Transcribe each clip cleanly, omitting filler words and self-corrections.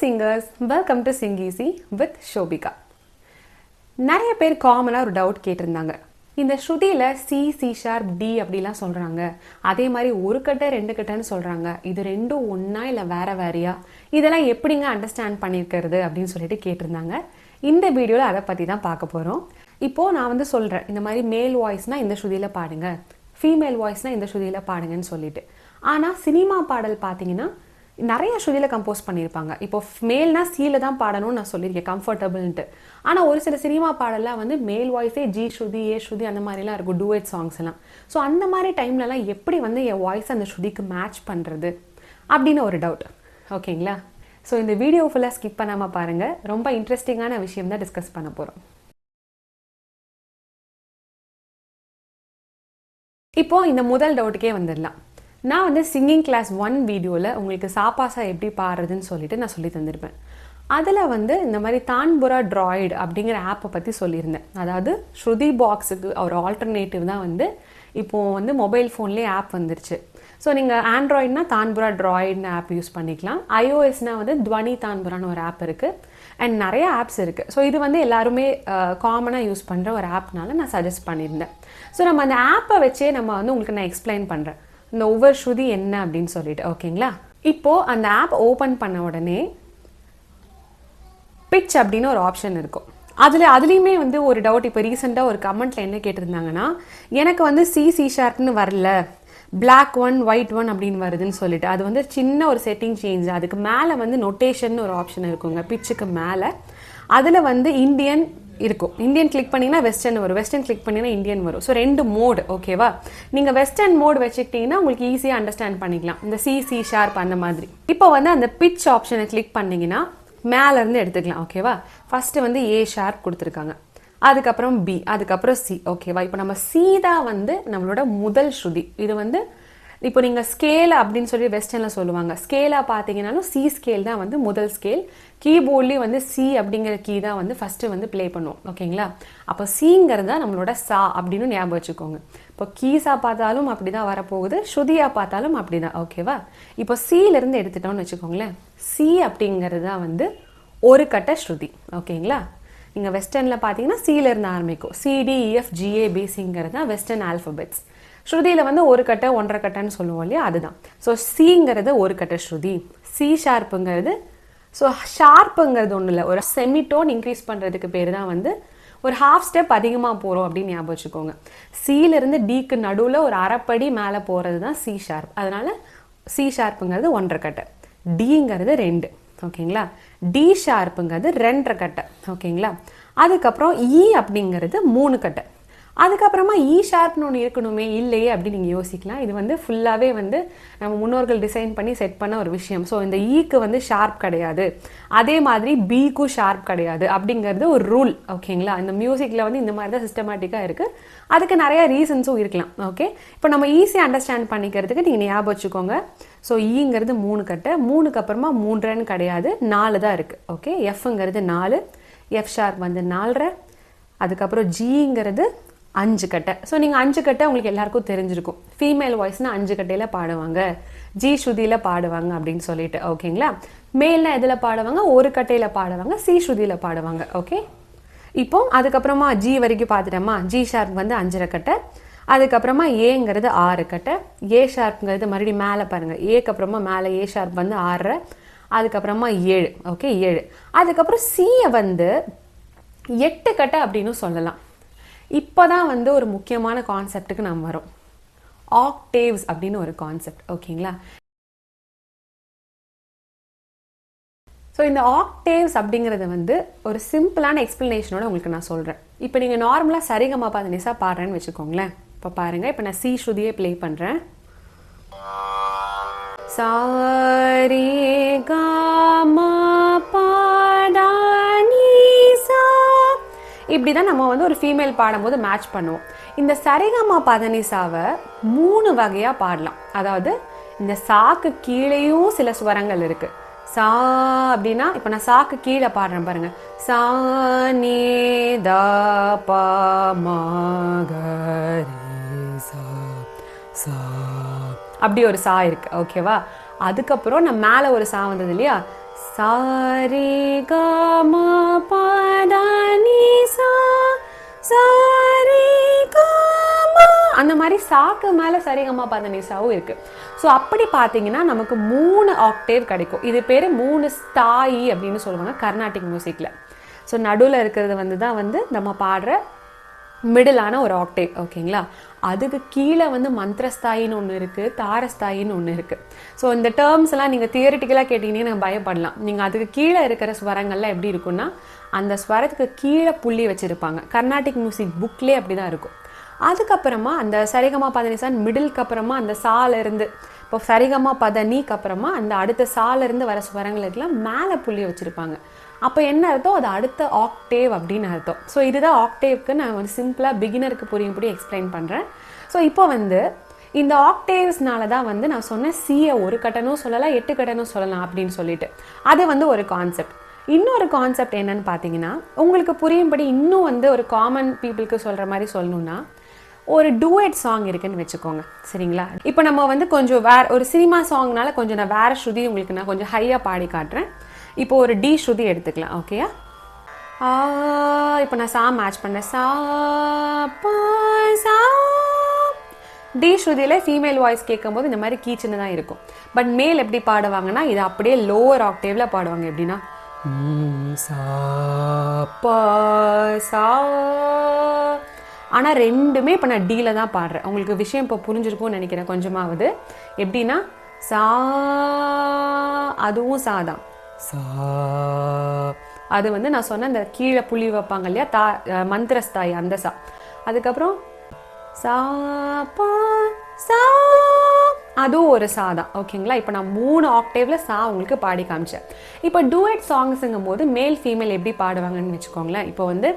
singers, welcome to Sing Easy with Shobika. நிறைய பேர் காமனா ஒரு டவுட் கேட்டிருந்தாங்க. இந்த ஸ்ருதியில சி சி ஷார்ப் டி அப்படிலாம் சொல்றாங்க. அதே மாதிரி ஒரு கட்டை ரெண்டு கட்டைன்னு சொல்றாங்க. இது ரெண்டும் ஒண்ணா இல்ல வேற வேறையா? இதெல்லாம் எப்படிங்க அண்டர்ஸ்டாண்ட் பண்ணிருக்கிறது அப்படின்னு சொல்லிட்டு கேட்டிருந்தாங்க. இந்த வீடியோல அதை பத்தி தான் பார்க்க போறோம். இப்போ நான் சொல்றேன், இந்த மாதிரி மேல் வாய்ஸ்னா இந்த ஸ்ருதியில பாடுங்க, ஃபீமேல் வாய்ஸ்னா இந்த ஸ்ருதியில பாடுங்கன்னு சொல்லிட்டு. ஆனா சினிமா பாடல் பார்த்தீங்கன்னா நிறைய ஸ்ருதியில் கம்போஸ் பண்ணியிருப்பாங்க. இப்போ மேல்னா சீல தான் பாடணும்னு நான் சொல்லியிருக்கேன், கம்ஃபர்டபுள்ன்ட்டு. ஆனால் ஒரு சில சினிமா பாடலாம் மேல் வாய்ஸே ஜி ஸ்ருதி ஏ ஸ்ருதி அந்த மாதிரிலாம் இருக்கும், டூயட் சாங்ஸ் எல்லாம். ஸோ அந்த மாதிரி டைம்லலாம் எப்படி என் வாய்ஸ் அந்த ஸ்ருதிக்கு மேட்ச் பண்ணுறது அப்படின்னு ஒரு டவுட். ஓகேங்களா? ஸோ இந்த வீடியோ ஃபுல்லாக ஸ்கிப் பண்ணாமல் பாருங்கள். ரொம்ப இன்ட்ரெஸ்டிங்கான விஷயம் தான் டிஸ்கஸ் பண்ண போகிறோம். இப்போ இந்த முதல் டவுட்டுக்கே வந்துடலாம். நான் சிங்கிங் கிளாஸ் 1 வீடியோவில் உங்களுக்கு சாப்பாசா எப்படி பாடுறதுன்னு சொல்லிட்டு நான் சொல்லி தந்திருப்பேன். அதில் இந்த மாதிரி தான்புரா ட்ராய்டு அப்படிங்கிற ஆப்பை பற்றி சொல்லியிருந்தேன். அதாவது ஸ்ருதி பாக்ஸுக்கு ஒரு ஆல்டர்னேட்டிவ் தான் இப்போது மொபைல் ஃபோன்லேயே ஆப் வந்துருச்சு. ஸோ நீங்கள் ஆண்ட்ராய்ட்னா தான்புரா ட்ராய்டுன்னு ஆப் யூஸ் பண்ணிக்கலாம். iOSனால் துவனி தான்புரான்னு ஒரு ஆப் இருக்குது. அண்ட் நிறைய ஆப்ஸ் இருக்குது. ஸோ இது எல்லாருமே காமனாக யூஸ் பண்ணுற ஒரு ஆப்னால நான் சஜஸ்ட் பண்ணியிருந்தேன். ஸோ நம்ம அந்த ஆப்பை வச்சே நம்ம உங்களுக்கு நான் எக்ஸ்பிளைன் பண்ணுறேன் இந்த ஒவ்வொரு ஸ்ருதி என்ன அப்படின்னு சொல்லிட்டு. ஓகேங்களா? இப்போ அந்த ஆப் ஓபன் பண்ண உடனே பிட்ச் அப்படின்னு ஒரு ஆப்ஷன் இருக்கும். அதுலேயுமே ஒரு டவுட். இப்போ ரீசெண்டாக ஒரு கமெண்ட்ல என்ன கேட்டிருந்தாங்கன்னா, எனக்கு சி சி ஷார்ப்னு வரல, பிளாக் 1 ஒயிட் 1 அப்படின்னு வருதுன்னு சொல்லிட்டு. அது சின்ன ஒரு செட்டிங் சேஞ்ச். அதுக்கு மேலே நொட்டேஷன் ஒரு ஆப்ஷன் இருக்குங்க பிட்சுக்கு மேலே. அதில் இந்தியன் இருக்கும். இந்தியன் கிளிக் பண்ணிங்கன்னா வெஸ்டர்ன் வரும், வெஸ்டர்ன் கிளிக் பண்ணிங்கன்னா இந்தியன் வரும். So 2 mode. ஓகேவா? நீங்கள் வெஸ்டர்ன் மோடு வச்சுக்கிட்டீங்கன்னா உங்களுக்கு ஈஸியாக அண்டர்ஸ்டாண்ட் பண்ணிக்கலாம், இந்த சி சி ஷார்ப் அந்த மாதிரி. இப்போ அந்த பிட்ச் ஆப்ஷனை கிளிக் பண்ணிங்கன்னா மேலேருந்து எடுத்துக்கலாம். ஓகேவா? ஃபஸ்ட்டு ஏ ஷார்ப் கொடுத்துருக்காங்க, அதுக்கப்புறம் பி, அதுக்கப்புறம் சி. ஓகேவா? இப்போ நம்ம சி தான் நம்மளோட முதல் ஸ்ருதி. இது இப்போ நீங்கள் ஸ்கேல் அப்படின்னு சொல்லி வெஸ்டர்னில் சொல்லுவாங்க. ஸ்கேலாக பார்த்தீங்கன்னாலும் சி ஸ்கேல் தான் முதல் ஸ்கேல். கீபோர்ட்லேயும் சி அப்படிங்கிற கீ தான் ஃபஸ்ட்டு ப்ளே பண்ணுவோம். ஓகேங்களா? அப்போ சிங்கிறது தான் நம்மளோட சா அப்படின்னு ஞாபகம் வச்சுக்கோங்க. இப்போ கீஸா பார்த்தாலும் அப்படி தான் வரப்போகுது, ஸ்ருதியாக பார்த்தாலும் அப்படி தான். ஓகேவா? இப்போ சியிலேருந்து எடுத்துட்டோம்னு வச்சுக்கோங்களேன். சி அப்படிங்கிறது தான் ஒரு கட்ட ஸ்ருதி. ஓகேங்களா? நீங்கள் வெஸ்டர்னில் பார்த்தீங்கன்னா சியிலேருந்து ஆரம்பிக்கும். CDEFGABCங்கிறது தான் வெஸ்டர்ன் ஆல்ஃபபெட்ஸ். ஸ்ருதியில் ஒரு கட்டை 1.5 கட்டைன்னு சொல்லுவோம் இல்லையா, அதுதான். ஸோ சிங்கிறது ஒரு கட்டை ஸ்ருதி. சி ஷார்ப்புங்கிறது, ஸோ ஷார்ப்புங்கிறது ஒன்றும் இல்லை, ஒரு செமிடோன் இன்க்ரீஸ் பண்ணுறதுக்கு பேர் தான் ஒரு ஹாஃப் ஸ்டெப் அதிகமாக போகிறோம் அப்படின்னு ஞாபகம் வச்சுக்கோங்க. சியிலிருந்து டிக்கு நடுவில் ஒரு அரைப்படி மேலே போகிறது தான் சி ஷார்ப். அதனால் சி ஷார்ப்புங்கிறது 1.5 கட்டை, டிங்கிறது 2. ஓகேங்களா? டி ஷார்ப்புங்கிறது 2.5 கட்டை. ஓகேங்களா? அதுக்கப்புறம் இ அப்படிங்கிறது 3 கட்டை. அதுக்கப்புறமா இ ஷார்ப்னு ஒன்று இருக்கணுமே, இல்லையே அப்படின்னு நீங்கள் யோசிக்கலாம். இது ஃபுல்லாகவே நம்ம முன்னோர்கள் டிசைன் பண்ணி செட் பண்ண ஒரு விஷயம். ஸோ இந்த ஈக்கு ஷார்ப் கிடையாது, அதே மாதிரி பிக்கும் ஷார்ப் கிடையாது அப்படிங்கிறது ஒரு ரூல். ஓகேங்களா? இந்த மியூசிக்கில் இந்த மாதிரி தான் சிஸ்டமேட்டிக்காக இருக்குது. அதுக்கு நிறைய ரீசன்ஸும் இருக்கலாம். ஓகே, இப்போ நம்ம ஈஸியாக அண்டர்ஸ்டாண்ட் பண்ணிக்கிறதுக்கு நீங்கள் ஞாபகம் வச்சுக்கோங்க. ஸோ ஈங்கிறது 3 கட்டை, 3க்கு அப்புறமா 3 கிடையாது, 4 தான் இருக்குது. ஓகே, எஃப்ங்கிறது 4, எஃப் ஷார்ப் 4.5, அதுக்கப்புறம் ஜிங்கிறது 5 கட்டை. ஸோ நீங்கள் 5 கட்டை உங்களுக்கு எல்லாருக்கும் தெரிஞ்சிருக்கும். ஃபீமேல் வாய்ஸ்னா 5 கட்டையில் பாடுவாங்க, ஜி ஸ்ருதியில் பாடுவாங்க அப்படின்னு சொல்லிட்டு. ஓகேங்களா? மேல்னா எதில் பாடுவாங்க? ஒரு கட்டையில் பாடுவாங்க, சி ஸ்ருதியில் பாடுவாங்க. ஓகே, இப்போ அதுக்கப்புறமா ஜி வரைக்கும் பார்த்துட்டோமா. ஜி ஷார்ப் 5.5 கட்டை, அதுக்கப்புறமா ஏங்கிறது 6 கட்டை, ஏ ஷார்ப்ங்கிறது மறுபடியும் மேலே பாருங்கள், ஏக்கு அப்புறமா மேலே ஏ ஷார்ப் 6.5, அதுக்கப்புறமா 7. ஓகே, 7. அதுக்கப்புறம் சியை 8 கட்டை அப்படின்னு சொல்லலாம். இப்போ தான் ஒரு முக்கியமான கான்செப்டுக்கு நாம் வரோம். ஆக்டேவ்ஸ் அப்படின்னு ஒரு கான்செப்ட். ஓகேங்களா? ஸோ இந்த ஆக்டேவ்ஸ் அப்படிங்கிறது ஒரு சிம்பிளான எக்ஸ்பிளனேஷனோட உங்களுக்கு நான் சொல்கிறேன். இப்போ நீங்கள் நார்மலாக சரிகமா நிசா பாடுறேன்னு வச்சுக்கோங்களேன். இப்போ பாருங்கள், இப்போ நான் சி ஸ்ருதியே ப்ளே பண்ணுறேன். சாரி காமா பாடா நீசா, இப்படி தான் நம்ம ஒரு ஃபீமேல் பாடும்போது மேட்ச் பண்ணுவோம். இந்த சரிகமா பதனிசாவை 3 வகையாக பாடலாம். அதாவது இந்த சாக்கு கீழேயும் சில ஸ்வரங்கள் இருக்குது. சா அப்படின்னா இப்போ நான் சாக்கு கீழே பாடுறேன் பாருங்க, சா நே தா பா மா க ரே சா சா, அப்படி ஒரு சா இருக்கு. ஓகேவா? அதுக்கப்புறம் நான் மேலே ஒரு சா வந்தது இல்லையா, சாரே காமா பதானி சா சாரே காமா, அந்த மாதிரி சாக்கு மேலே சரிகமா பதானி சாவும் இருக்கு. ஸோ அப்படி பார்த்தீங்கன்னா நமக்கு 3 ஆக்டேவ் கிடைக்கும். இது பேர் 3 ஸ்தாயி அப்படின்னு சொல்லுவாங்க கர்நாடிக் மியூசிக்கில். ஸோ நடுவில் இருக்கிறது வந்து தான் வந்து நம்ம பாடுற மிடிலான ஒரு ஆக்டேவ். ஓகேங்களா? அதுக்கு கீழே வந்து மந்திரஸ்தாயின்னு ஒன்று இருக்குது, தாரஸ்தாயின்னு ஒன்று இருக்குது. ஸோ இந்த டேர்ம்ஸ் எல்லாம் நீங்கள் தியரிட்டிக்கலாக கேட்டிங்கன்னா நீங்கள் பயப்படலாம். நீங்கள் அதுக்கு கீழே இருக்கிற ஸ்வரங்கள்லாம் எப்படி இருக்குன்னா, அந்த ஸ்வரத்துக்கு கீழே புள்ளி வச்சுருப்பாங்க. கர்நாடிக் மியூசிக் புக்லேயே அப்படி தான் இருக்கும். அதுக்கப்புறமா அந்த சரிகமா பதனிசான் மிடிலுக்கு அப்புறமா அந்த சாலேருந்து, இப்போ சரிகமா பதனிக்கு அப்புறமா அந்த அடுத்த சாலேருந்து வர ஸ்வரங்களுக்கெல்லாம் மேலே புள்ளி வச்சுருப்பாங்க. அப்போ என்ன அர்த்தம்? அது அடுத்த ஆக்டேவ் அப்படின்னு அர்த்தம். ஸோ இதுதான் ஆக்டேவ்க்கு நான் வந்து சிம்பிளாக பிகினருக்கு புரியும்படி எக்ஸ்பிளைன் பண்ணுறேன். ஸோ இப்போ வந்து இந்த ஆக்டேவ்ஸ்னால தான் வந்து நான் சொன்ன சியை ஒரு கட்டணும் சொல்லலாம், 8 கட்டணும் சொல்லலாம் அப்படின்னு சொல்லிட்டு, அது வந்து ஒரு கான்செப்ட். இன்னொரு கான்செப்ட் என்னன்னு பார்த்தீங்கன்னா, உங்களுக்கு புரியும்படி இன்னும் வந்து ஒரு காமன் பீப்புளுக்கு சொல்கிற மாதிரி சொல்லணும்னா, ஒரு டூயட் சாங் இருக்குன்னு வச்சுக்கோங்க. சரிங்களா? இப்போ நம்ம வந்து கொஞ்சம் ஒரு சினிமா சாங்னால கொஞ்சம் நான் வேற ஸ்ருதி உங்களுக்கு நான் கொஞ்சம் ஹையாக பாடி காட்டுறேன். இப்போ ஒரு டி ஸ்ருதி எடுத்துக்கலாம். ஓகேயா? இப்போ நான் சா மேட்ச் பண்ணேன். சா பா சா. டி ஸ்ருதியில் ஃபீமேல் வாய்ஸ் கேட்கும்போது இந்த மாதிரி கீச்சுன்னு தான் இருக்கும். பட் மேல் எப்படி பாடுவாங்கன்னா, இது அப்படியே லோவர் ஆக்டேவில் பாடுவாங்க. எப்படின்னா சா பா சா. ஆனால் ரெண்டுமே இப்போ நான் டீல தான் பாடுறேன். உங்களுக்கு விஷயம் இப்போ புரிஞ்சிருக்கும்னு நினைக்கிறேன் கொஞ்சமாவது. எப்படின்னா சா, அதுவும் சா தான். சா, அது வந்து நான் சொன்ன அந்த கீழே புள்ளி வைப்பாங்க இல்லையா, மந்திரஸ்தாய், அந்த சா. அதுக்கப்புறம் சா பா சா, அதுவும் ஒரு சா தான். ஓகேங்களா? இப்போ நான் 3 ஆக்டேவ்ல சா உங்களுக்கு பாடி காமிச்சேன். இப்போ டூயட் சாங்ஸுங்கும் போது மேல் ஃபீமேல் எப்படி பாடுவாங்கன்னு வச்சுக்கோங்களேன். இப்போ வந்து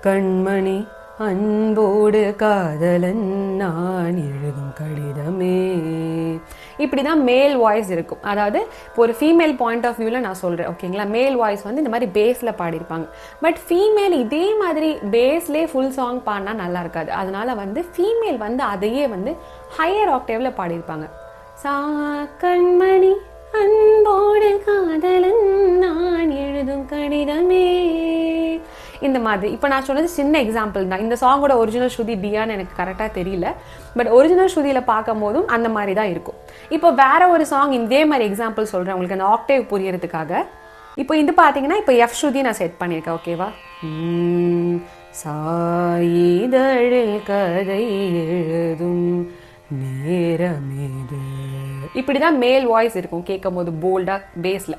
கண்மணி அன்போடு காதலன் நான் எழுதும் கடிதமே, இப்படி தான் மேல் வாய்ஸ் இருக்கும். அதாவது இப்போ ஒரு ஃபீமேல் பாயிண்ட் ஆஃப் வியூவில் நான் சொல்கிறேன். ஓகேங்களா? மேல் வாய்ஸ் வந்து இந்த மாதிரி பேஸில் பாடியிருப்பாங்க. பட் ஃபீமேல் இதே மாதிரி பேஸ்லேயே ஃபுல் சாங் பாடினா நல்லா இருக்காது. அதனால வந்து ஃபீமேல் வந்து அதையே வந்து ஹையர் ஆக்டேவில் பாடியிருப்பாங்க. சா கண்மணி அன்போடு காதலன் நான் எழுதும் கடிதமே, இந்த மாதிரி. இப்போ நான் சொன்னது சின்ன எக்ஸாம்பிள் தான். இந்த சாங்கோட ஒரிஜினல் ஸ்ருதி டியான்னு எனக்கு கரெக்டாக தெரியல. பட் ஒரிஜினல் ஸ்ருதியில் பார்க்கும் போதும் அந்த மாதிரி தான் இருக்கும். இப்போ வேற ஒரு சாங் இதே மாதிரி எக்ஸாம்பிள் சொல்கிறேன் உங்களுக்கு அந்த ஆக்டேவ் புரியறதுக்காக. இப்போ இது பார்த்தீங்கன்னா, இப்போ எஃப் ஸ்ருதி நான் செட் பண்ணியிருக்கேன். ஓகேவா? சாயிதழில் கதை எழுதும் நேரமேது, இப்படி தான் மேல் வாய்ஸ் இருக்கும் கேட்கும் போது போல்டாக பேஸில்.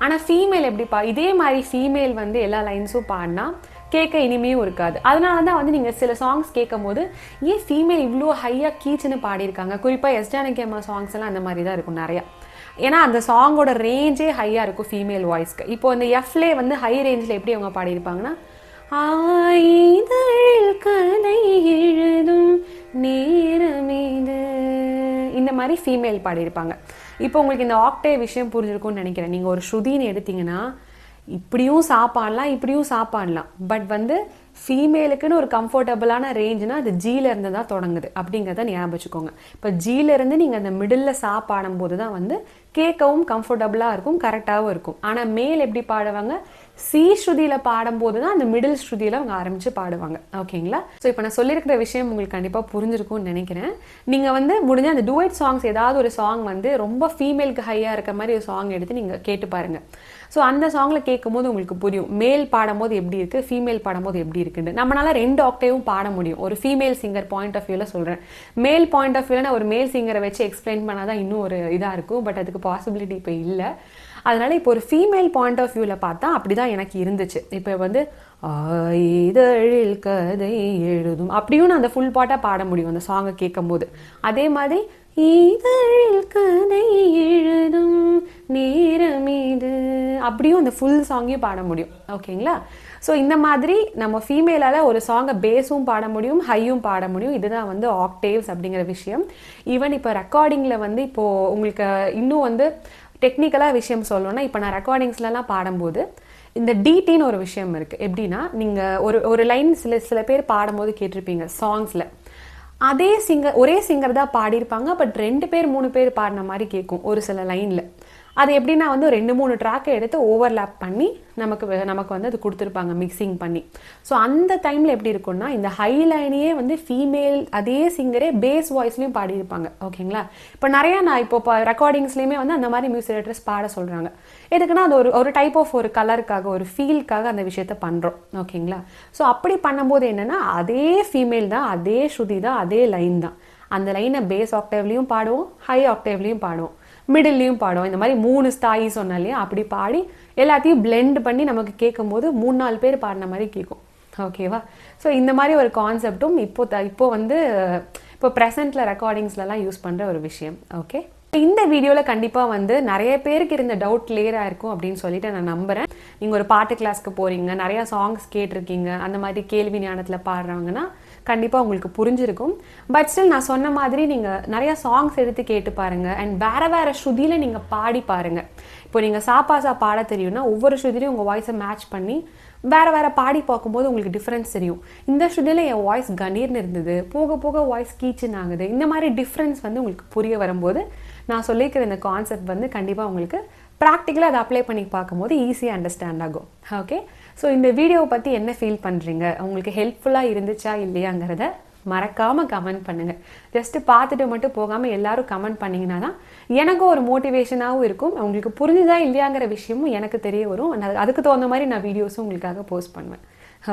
ஆனால் ஃபீமேல் எப்படிப்பா, இதே மாதிரி ஃபீமேல் வந்து எல்லா லைன்ஸும் பாடினா கேட்க இனிமையும் இருக்காது. அதனால தான் வந்து நீங்கள் சில சாங்ஸ் கேட்கும் போது ஏன் ஃபீமேல் இவ்வளோ ஹையாக கீச்சுன்னு பாடியிருக்காங்க. குறிப்பாக எஸ் ஜானகி அம்மா சாங்ஸ் எல்லாம் அந்த மாதிரி தான் இருக்கும் நிறையா. ஏன்னா அந்த சாங்கோட ரேஞ்சே ஹையாக இருக்கும் ஃபீமேல் வாய்ஸ்க்கு. இப்போ அந்த எஃப்லே வந்து ஹை ரேஞ்சில் எப்படி அவங்க பாடியிருப்பாங்கன்னா, ஆயிதழ் கதை எழுதும் நேரமேது, இந்த மாதிரி ஃபீமேல் பாடியிருப்பாங்க. இப்போ உங்களுக்கு இந்த ஆக்டேவ் விஷயம் புரிஞ்சிருக்கும்னு நினைக்கிறேன். நீங்கள் ஒரு ஸ்ருதின்னு எடுத்தீங்கன்னா இப்படியும் சாப்பாடலாம், இப்படியும் சாப்பாடலாம். பட் வந்து ஃபீமேலுக்குன்னு ஒரு கம்ஃபர்டபுளான ரேஞ்சுனா அது ஜீல இருந்து தான் தொடங்குது அப்படிங்கிறத ஞாபகம் வச்சுக்கோங்க. இப்போ ஜீல இருந்து நீங்கள் அந்த மிடில் பாடும் போது தான் வந்து கேட்கவும் கம்ஃபர்டபுளாக இருக்கும், கரெக்டாகவும் இருக்கும். ஆனால் மேல் எப்படி பாடுவாங்க, சி ஸ்ருதியில் பாடும்போது தான் அந்த மிடில் ஸ்ருதியில் அவங்க ஆரம்பித்து பாடுவாங்க. ஓகேங்களா? ஸோ இப்போ நான் சொல்லியிருக்கிற விஷயம் உங்களுக்கு கண்டிப்பாக புரிஞ்சிருக்கும்னு நினைக்கிறேன். நீங்கள் வந்து முடிஞ்ச அந்த டூயட் சாங்ஸ் ஏதாவது ஒரு சாங் வந்து ரொம்ப ஃபீமேலுக்கு ஹையாக இருக்க மாதிரி ஒரு சாங் எடுத்து நீங்கள் கேட்டு பாருங்கள். ஸோ அந்த சாங்கில் கேட்கும்போது உங்களுக்கு புரியும் மேல் பாடும்போது எப்படி இருக்குது, ஃபீமேல் பாடும்போது எப்படி இருக்குன்னு. நம்மளால 2 ஆக்டேவும் பாட முடியும். ஒரு ஃபீமேல் சிங்கர் பாயிண்ட் ஆஃப் வியூவில் சொல்கிறேன். மேல் பாயிண்ட் ஆஃப் வியூவில் நான் ஒரு மேல் சிங்கரை வச்சு எக்ஸ்பிளைன் பண்ணால் தான் இன்னும் ஒரு இதாக இருக்கும். பட் அதுக்கு பாசிபிலிட்டி இப்போ இல்லை. அதனால இப்போ ஒரு ஃபீமேல் பாயிண்ட் ஆஃப் வியூவில் பார்த்தா அப்படி தான் எனக்கு இருந்துச்சு. இப்போ வந்து ஆயிதழில் கதை எழுதும் அப்படியும் நான் அந்த ஃபுல் பாட்டாக பாட முடியும் அந்த சாங்கை கேட்கும் போது. அதே மாதிரி இதழில் கதை எழுதும் நேரம் இது அப்படியும் அந்த ஃபுல் சாங்கையும் பாட முடியும். ஓகேங்களா? ஸோ இந்த மாதிரி நம்ம ஃபீமேலால் ஒரு சாங்கை பேஸும் பாட முடியும், ஹையும் பாட முடியும். இதுதான் வந்து ஆக்டேவ்ஸ் அப்படிங்கிற விஷயம். ஈவன் இப்போ ரெக்கார்டிங்கில் வந்து இப்போது உங்களுக்கு இன்னும் வந்து டெக்னிக்கலாக விஷயம் சொல்லணும்னா, இப்போ நான் ரெக்கார்டிங்ஸ்லாம் பாடும்போது இந்த டிடின்னு ஒரு விஷயம் இருக்குது. எப்படின்னா, நீங்கள் ஒரு லைன் சில பேர் பாடும்போது கேட்டிருப்பீங்க சாங்ஸில், அதே சிங்கர் ஒரே சிங்கர் தான் பாடியிருப்பாங்க. பட் 2 பேர் 3 பேர் பாடின மாதிரி கேட்கும் ஒரு சில லைனில். அது எப்படின்னா வந்து 2-3 ட்ராக்கை எடுத்து ஓவர்லேப் பண்ணி நமக்கு வந்து அது கொடுத்துருப்பாங்க மிக்சிங் பண்ணி. ஸோ அந்த டைமில் எப்படி இருக்கும்னா இந்த ஹை லைனையே வந்து ஃபீமேல் அதே சிங்கரே பேஸ் வாய்ஸ்லையும் பாடியிருப்பாங்க. ஓகேங்களா? இப்போ நிறையா நான் இப்போ ரெக்கார்டிங்ஸ்லேயுமே வந்து அந்த மாதிரி மியூசிக் டைரக்டர்ஸ் பாட சொல்கிறாங்க. எதுக்குன்னா அது ஒரு டைப் ஆஃப் ஒரு கலருக்காக ஒரு ஃபீல்க்காக அந்த விஷயத்த பண்ணுறோம். ஓகேங்களா? ஸோ அப்படி பண்ணும்போது என்னென்னா அதே ஃபீமேல் தான், அதே ஸ்ருதி தான், அதே லைன் தான். அந்த லைனை பேஸ் ஆக்டேவ்லையும் பாடுவோம், ஹை ஆக்டேவ்லையும் பாடுவோம், மிடில்லையும் பாடுவோம். இந்த மாதிரி 3 ஸ்தாயி சொன்னா இல்லையா, அப்படி பாடி எல்லாத்தையும் பிளெண்ட் பண்ணி நமக்கு கேட்கும் போது 3-4 பேர் பாடின மாதிரி கேட்கும். ஓகேவா? ஸோ இந்த மாதிரி ஒரு கான்செப்டும் இப்போ வந்து இப்போ ப்ரெசென்ட்டில் ரெக்கார்டிங்ஸ்லலாம் யூஸ் பண்ணுற ஒரு விஷயம். ஓகே, இந்த வீடியோவில் கண்டிப்பாக வந்து நிறைய பேருக்கு இருந்த டவுட் கிளியர் ஆயிருக்கும் அப்படின்னு சொல்லிட்டு நான் நம்புகிறேன். நீங்கள் ஒரு பாட்டு கிளாஸ்க்கு போகிறீங்க, நிறையா சாங்ஸ் கேட்டிருக்கீங்க, அந்த மாதிரி கேள்வி ஞானத்தில் பாடுறாங்கன்னா கண்டிப்பாக உங்களுக்கு புரிஞ்சிருக்கும். பட் ஸ்டில் நான் சொன்ன மாதிரி நீங்கள் நிறையா சாங்ஸ் எடுத்து கேட்டு பாருங்கள். அண்ட் வேறு ஸ்ருதியில் நீங்கள் பாடி பாருங்கள். இப்போ நீங்கள் சாப்பாசா பாட தெரியும்னா ஒவ்வொரு ஸ்ருதிலையும் உங்கள் வாய்ஸை மேட்ச் பண்ணி வேறு பாடி பார்க்கும்போது உங்களுக்கு டிஃப்ரென்ஸ் தெரியும். இந்த ஸ்ருதியில் என் வாய்ஸ் கணீர்னு இருந்தது, போக போக வாய்ஸ் கீச்சுன்னு ஆகுது. இந்த மாதிரி டிஃப்ரென்ஸ் வந்து உங்களுக்கு புரிய வரும்போது நான் சொல்லிக்கிற இந்த கான்செப்ட் வந்து கண்டிப்பாக உங்களுக்கு ப்ராக்டிக்கலாக அதை அப்ளை பண்ணி பார்க்கும்போது ஈஸியாக அண்டர்ஸ்டாண்ட் ஆகும். ஓகே, ஸோ இந்த வீடியோவை பற்றி என்ன ஃபீல் பண்ணுறீங்க, உங்களுக்கு ஹெல்ப்ஃபுல்லாக இருந்துச்சா இல்லையாங்கிறத மறக்காமல் கமெண்ட் பண்ணுங்கள். ஜஸ்ட்டு பார்த்துட்டு மட்டும் போகாமல் எல்லாரும் கமெண்ட் பண்ணிங்கன்னா தான் எனக்கும் ஒரு மோட்டிவேஷனாகவும் இருக்கும். உங்களுக்கு புரிஞ்சுதா இல்லையாங்கிற விஷயமும் எனக்கு தெரிய வரும். அதுக்கு தகுந்த மாதிரி நான் வீடியோஸும் உங்களுக்காக போஸ்ட் பண்ணுவேன்.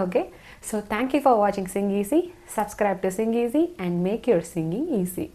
ஓகே, ஸோ தேங்க்யூ ஃபார் வாட்சிங் Sing Easy. Subscribe to Sing Easy and make your singing easy.